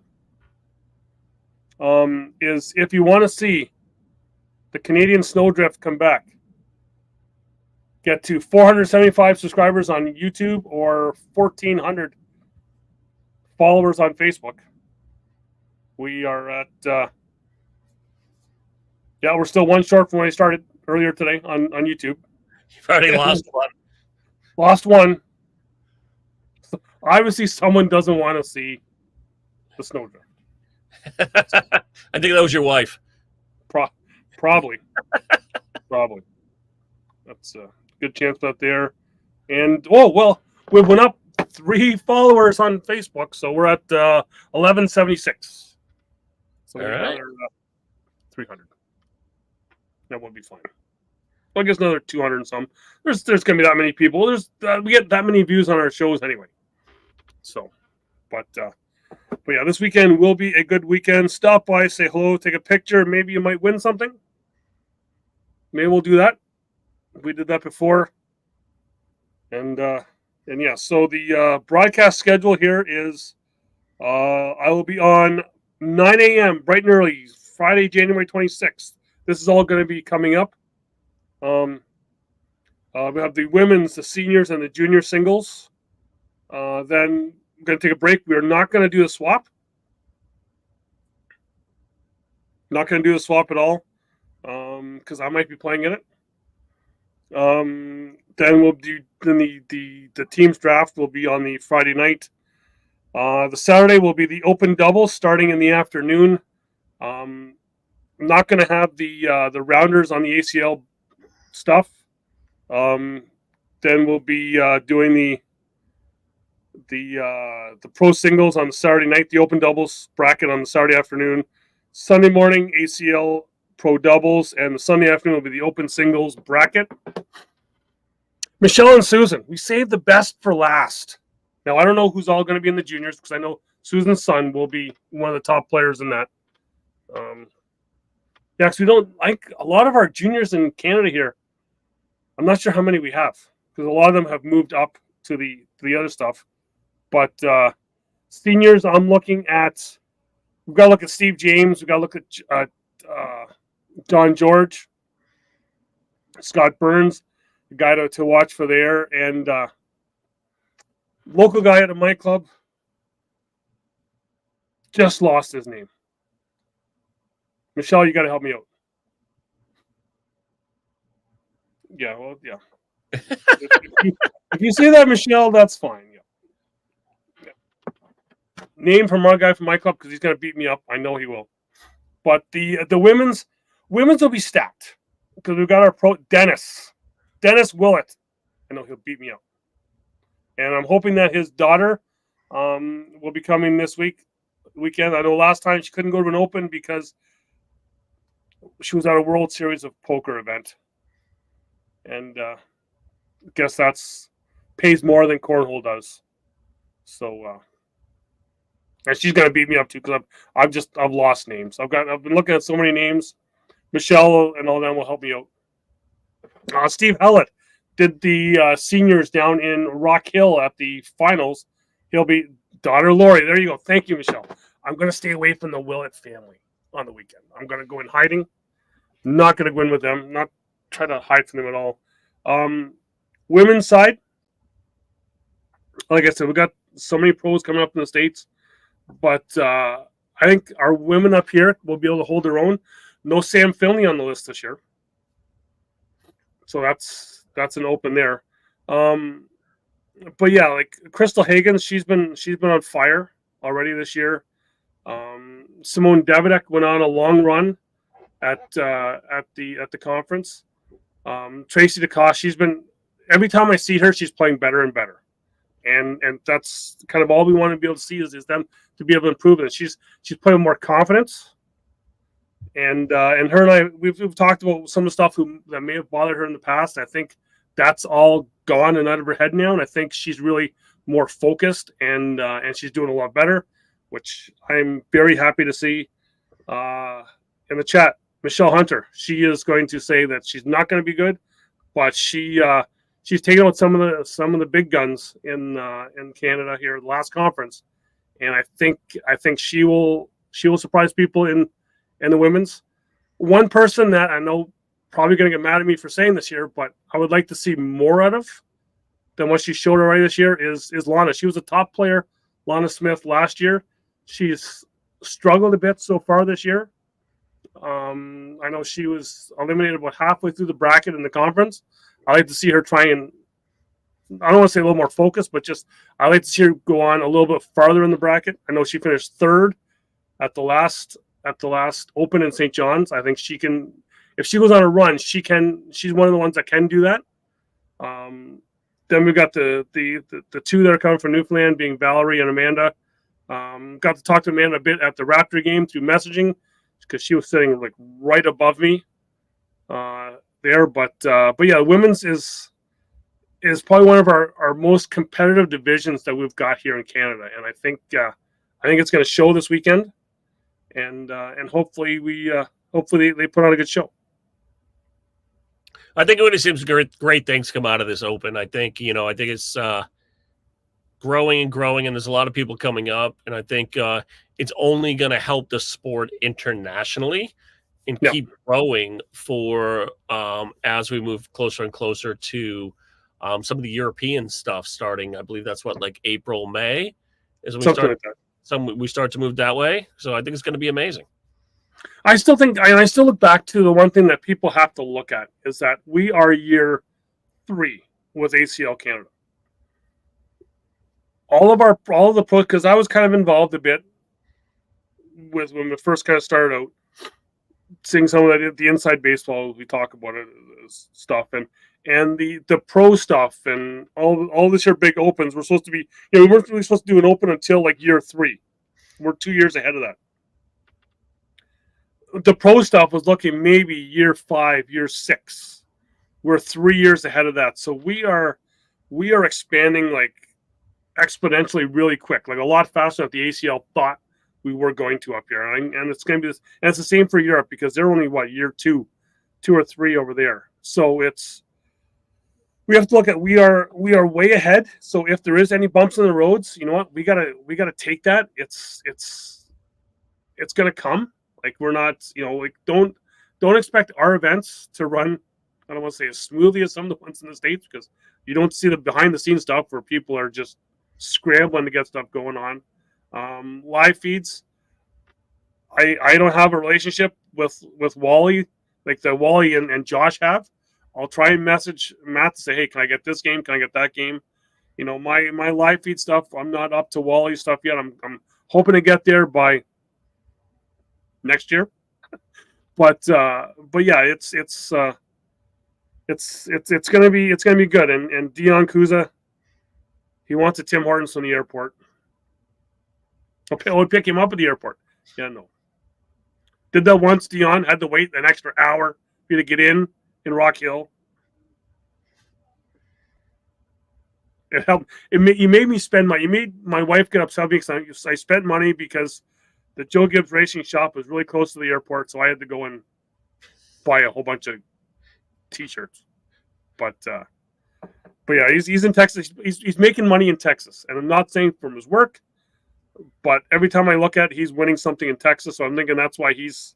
is if you want to see the Canadian Snowdrift come back, get to 475 subscribers on YouTube or 1,400 followers on Facebook. We are at, we're still one short from when I started earlier today on YouTube. You've already lost one. Lost one. So obviously, someone doesn't want to see the Snowdrift. I think that was your wife. Probably. That's a good chance out there. And, we went up 3 followers on Facebook, so we're at 1176. So all right. 300. That would be fine. Well, I guess another 200 and some. There's going to be that many people. We get that many views on our shows anyway. So, but yeah, this weekend will be a good weekend. Stop by, say hello, take a picture. Maybe you might win something. Maybe we'll do that. We did that before. And yeah, so the broadcast schedule here is I will be on 9 a.m. bright and early, Friday, January 26th. This is all going to be coming up. We have the women's, the seniors, and the junior singles. Then we're going to take a break. We're not going to do a swap. Not going to do a swap at all because I might be playing in it. Then we'll do the teams draft will be on the Friday night. The Saturday will be the open doubles starting in the afternoon. I'm not going to have the rounders on the ACL stuff. Then we'll be doing the pro singles on the Saturday night, the open doubles bracket on the Saturday afternoon. Sunday morning, ACL pro doubles, and the Sunday afternoon will be the open singles bracket. Michelle and Susan, we saved the best for last. Now, I don't know who's all going to be in the juniors because I know Susan's son will be one of the top players in that. Yeah, because we don't like a lot of our juniors in Canada here. I'm not sure how many we have because a lot of them have moved up to the other stuff. But seniors, I'm looking at. We've got to look at Steve James. We've got to look at John George, Scott Burns, the guy to watch for there, and local guy at my club. Just lost his name. Michelle, you got to help me out. Yeah, well, yeah. if you say that, Michelle, that's fine. Yeah. Name from our guy from my club because he's going to beat me up. I know he will. But the women's will be stacked because we've got our pro Dennis Willett. I know he'll beat me up, and I'm hoping that his daughter will be coming this weekend. I know last time she couldn't go to an open because she was at a World Series of Poker event, and I guess that's pays more than cornhole does. So, and she's gonna beat me up too because I've lost names. I've been looking at so many names. Michelle and all them will help me out. Steve Hellett did the seniors down in Rock Hill at the finals. He'll be daughter Lori. There you go. Thank you, Michelle. I'm gonna stay away from the Willett family on the weekend. I'm gonna go in hiding. Not gonna go in with them. Not try to hide from them at all. Women's side, like I said, we got so many pros coming up in the States, but I think our women up here will be able to hold their own. No Sam Finley on the list this year, so that's an open there. But yeah, like Crystal Hagen, she's been on fire already this year. Simone Davidek went on a long run at the conference. Tracy DeCoste, she's been every time I see her, she's playing better and better, and that's kind of all we want to be able to see is them to be able to improve it. She's playing with more confidence, and her and I we've talked about some of the stuff that may have bothered her in the past. I think that's all gone and out of her head now, and I think she's really more focused and she's doing a lot better, which I'm very happy to see. In the chat, Michelle Hunter, she is going to say that she's not going to be good, but she's taken out some of the big guns in Canada here at the last conference, and I think she will surprise people in the women's. One person that I know probably going to get mad at me for saying this year, but I would like to see more out of than what she showed already this year is Lana. She was a top player, Lana Smith, last year. She's struggled a bit so far this year. I know she was eliminated about halfway through the bracket in the conference. I like to see her try and, I don't want to say a little more focused, but just I like to see her go on a little bit farther in the bracket. I know she finished third at the last Open in St. John's. I think she can, if she goes on a run, she's one of the ones that can do that. Then we've got the two that are coming from Newfoundland, being Valerie and Amanda. Got to talk to Amanda a bit at the Raptor game through messaging because she was sitting like right above me there. But yeah, women's is probably one of our most competitive divisions that we've got here in Canada, and I think it's going to show this weekend, and hopefully they put on a good show. I think we're going to see some great things come out of this Open. I think it's growing and growing, and there's a lot of people coming up, and I think it's only going to help the sport internationally. and keep growing for as we move closer and closer to some of the European stuff starting. I believe that's what, like April, May is when we start to move that way. So I think it's going to be amazing. I still think, and I still look back to the one thing that people have to look at is that we are year 3 with ACL Canada. All of the pros, because I was kind of involved a bit with when we first kind of started out, seeing some of that, the inside baseball, we talk about it stuff, and the pro stuff, and all this year big opens. We're supposed to be, we weren't really supposed to do an open until like year 3. We're 2 years ahead of that. The pro stuff was looking maybe year 5, year 6. We're 3 years ahead of that, so we are expanding like exponentially, really quick, like a lot faster than the ACL thought we were going to up here, and it's going to be this, and it's the same for Europe because they're only year 2 or 3 over there. So we have to look at we are way ahead. So if there is any bumps in the roads, you know what, we gotta take that. It's gonna come. Like we're not, like don't expect our events to run, I don't want to say as smoothly as some of the ones in the States, because you don't see the behind the scenes stuff where people are just scrambling to get stuff going on. Live feeds, I don't have a relationship with Wally like the Wally and Josh have. I'll try and message Matt to say, hey, can I get this game? Can I get that game? My live feed stuff, I'm not up to Wally stuff yet. I'm hoping to get there by next year. But yeah, it's gonna be good. And Dion Kuza, he wants a Tim Hortons from the airport. Okay, we'll pick him up at the airport. Yeah, no. Did that once. Dion had to wait an extra hour for you to get in Rock Hill. It helped. You made me spend money. You made my wife get upset because I spent money because the Joe Gibbs Racing Shop was really close to the airport, so I had to go and buy a whole bunch of T-shirts. But yeah, he's in Texas. He's making money in Texas, and I'm not saying from his work, but every time I look at it, he's winning something in Texas. So I'm thinking that's why he's,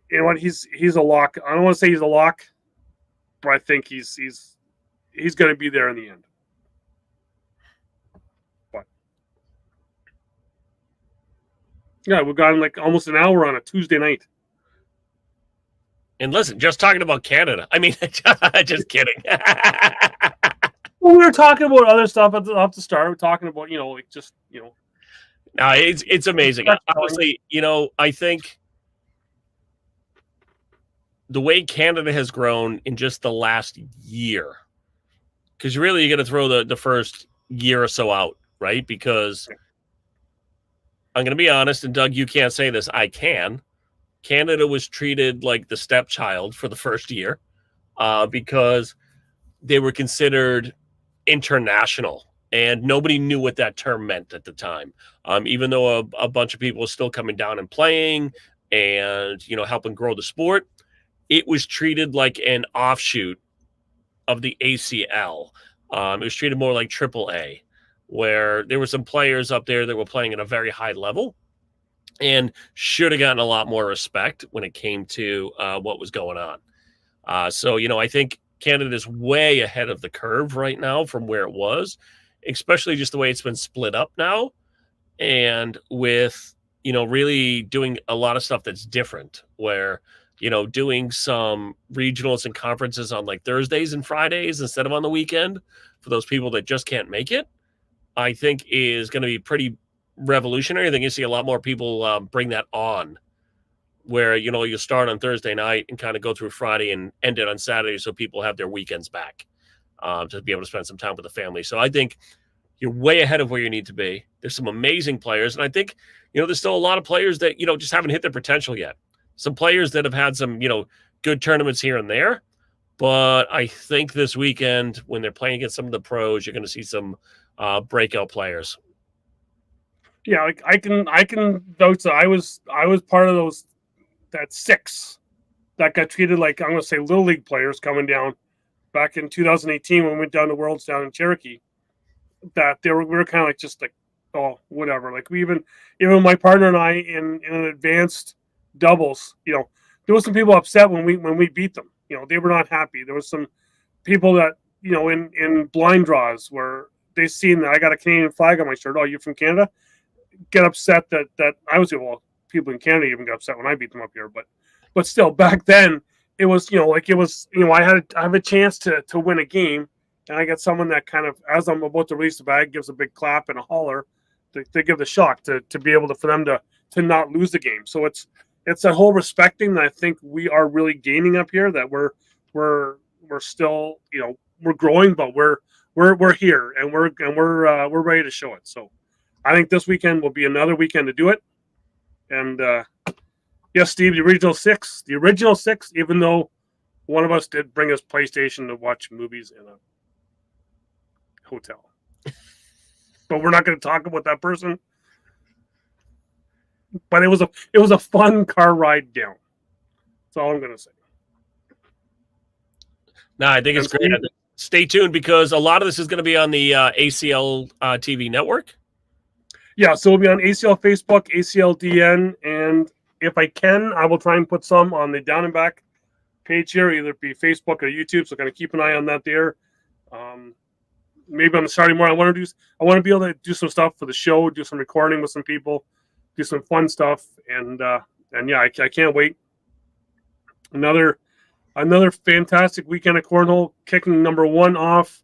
he's a lock. I don't want to say he's a lock, but I think he's going to be there in the end. But yeah, we've gotten like almost an hour on a Tuesday night. And listen, just talking about Canada. I mean, just kidding. Well, we were talking about other stuff at the start. We're talking about, No, it's amazing. Honestly, I think the way Canada has grown in just the last year, because really you got to throw the first year or so out, right? Because I'm going to be honest, and Doug, you can't say this. I can. Canada was treated like the stepchild for the first year because they were considered international, and nobody knew what that term meant at the time. Even though a bunch of people were still coming down and playing and, helping grow the sport, it was treated like an offshoot of the ACL. It was treated more like AAA, where there were some players up there that were playing at a very high level and should have gotten a lot more respect when it came to what was going on. So, I think Canada is way ahead of the curve right now from where it was, especially just the way it's been split up now. And with, really doing a lot of stuff that's different where, doing some regionals and conferences on like Thursdays and Fridays instead of on the weekend for those people that just can't make it, I think is going to be pretty revolutionary. I think you see a lot more people bring that on where, you start on Thursday night and kind of go through Friday and end it on Saturday so people have their weekends back to be able to spend some time with the family. So I think you're way ahead of where you need to be. There's some amazing players. And I think, there's still a lot of players that, just haven't hit their potential yet. Some players that have had some, good tournaments here and there. But I think this weekend when they're playing against some of the pros, you're going to see some breakout players. Yeah, like I can vouch that I was part of those, that 6 that got treated like, I'm going to say, little league players coming down back in 2018 when we went down to Worlds down in Cherokee. That we were kind of like just like, oh, whatever. Like we even my partner and I in an advanced doubles. There was some people upset when we beat them. They were not happy. There was some people that in blind draws where they seen that I got a Canadian flag on my shirt. Oh, you're from Canada? Get upset that I was people in Canada even got upset when I beat them up here. But still, back then it was I have a chance to win a game, and I got someone that kind of, as I'm about to release the bag, gives a big clap and a holler to give the shock to be able for them to not lose the game. So it's a whole respecting that I think we are really gaining up here. That we're still we're growing, but we're here and we're ready to show it. So I think this weekend will be another weekend to do it. And yes, Steve, the original six, even though one of us did bring us PlayStation to watch movies in a hotel. But we're not going to talk about that person. But it was a fun car ride down. That's all I'm going to say. No, I think it's great. Stay tuned because a lot of this is going to be on the ACL TV network. Yeah, so it'll be on ACL Facebook, ACL DN, and if I can, I will try and put some on the Down and Back page here, either be Facebook or YouTube. So kind of keep an eye on that there. Maybe on the Saturday morning, I want to be able to do some stuff for the show, do some recording with some people, do some fun stuff, and yeah, I can't wait. Another fantastic weekend of cornhole, kicking number 1 off.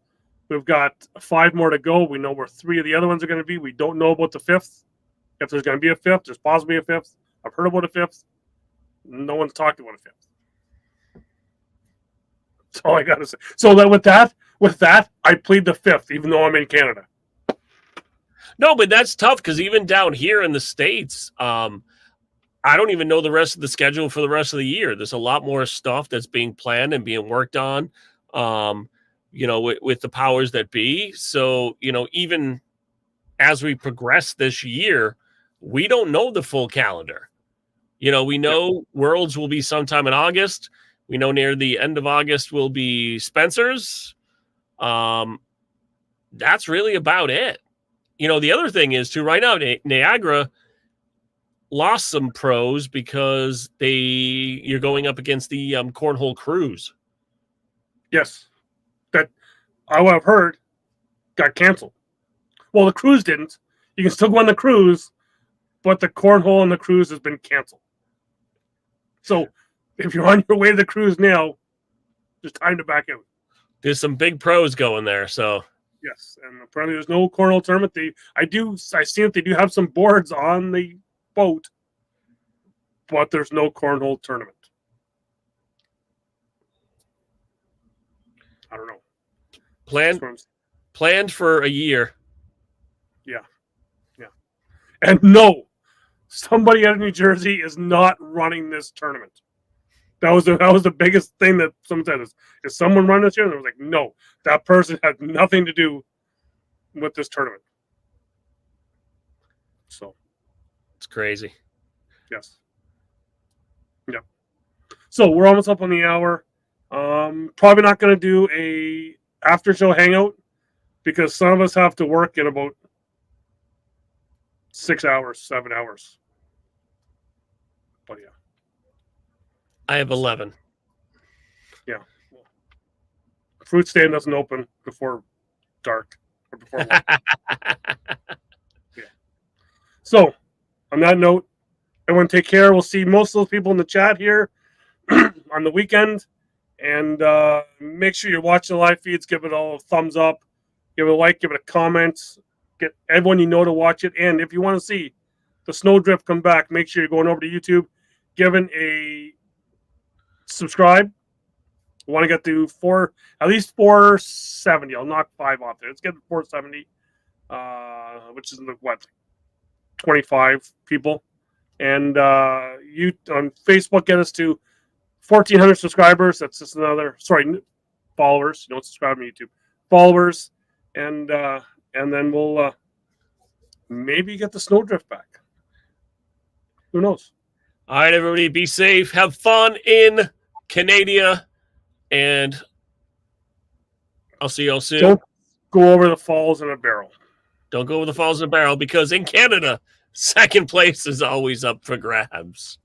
We've got 5 more to go. We know where 3 of the other ones are going to be. We don't know about the 5th. If there's going to be a 5th, there's possibly a 5th. I've heard about a 5th. No one's talked about a 5th. That's all I got to say. So that with that, I plead the 5th, even though I'm in Canada. No, but that's tough because even down here in the States, I don't even know the rest of the schedule for the rest of the year. There's a lot more stuff that's being planned and being worked on, with the powers that be. So, even as we progress this year, we don't know the full calendar. We know Worlds will be sometime in August. We know near the end of August will be Spencer's. That's really about it. The other thing is, too, right now, Niagara lost some pros because you're going up against the Cornhole Cruise. Yes. That I've heard got canceled. Well, the cruise didn't. You can still go on the cruise, but the cornhole on the cruise has been canceled. So if you're on your way to the cruise now, there's time to back out. There's some big pros going there, so yes. And apparently there's no cornhole tournament. I see that they do have some boards on the boat, but there's no cornhole tournament. I don't know. Planned for a year. Yeah. And no, somebody out of New Jersey is not running this tournament. That was the biggest thing that someone said is someone running this year? And I was like, no, that person had nothing to do with this tournament. So it's crazy. Yes. Yeah. So we're almost up on the hour. Probably not going to do a after show hangout because some of us have to work in about 6 hours, 7 hours. But yeah. I have 11. Yeah. Fruit stand doesn't open before dark or before light. Yeah. So, on that note, everyone take care. We'll see most of those people in the chat here on the weekend. And make sure you're watching the live feeds. Give it all a thumbs up. Give it a like. Give it a comment. Get everyone you know to watch it. And if you want to see the snowdrift come back, make sure you're going over to YouTube, giving a subscribe. We want to get to at least 470. I'll knock 5 off there. Let's get to 470, which is 25 people. And you on Facebook, get us to 1,400 subscribers. That's just followers. You don't subscribe to YouTube. Followers, and then we'll maybe get the snowdrift back. Who knows? All right, everybody, be safe. Have fun in Canada, and I'll see y'all soon. Don't go over the falls in a barrel. Don't go over the falls in a barrel because in Canada, second place is always up for grabs.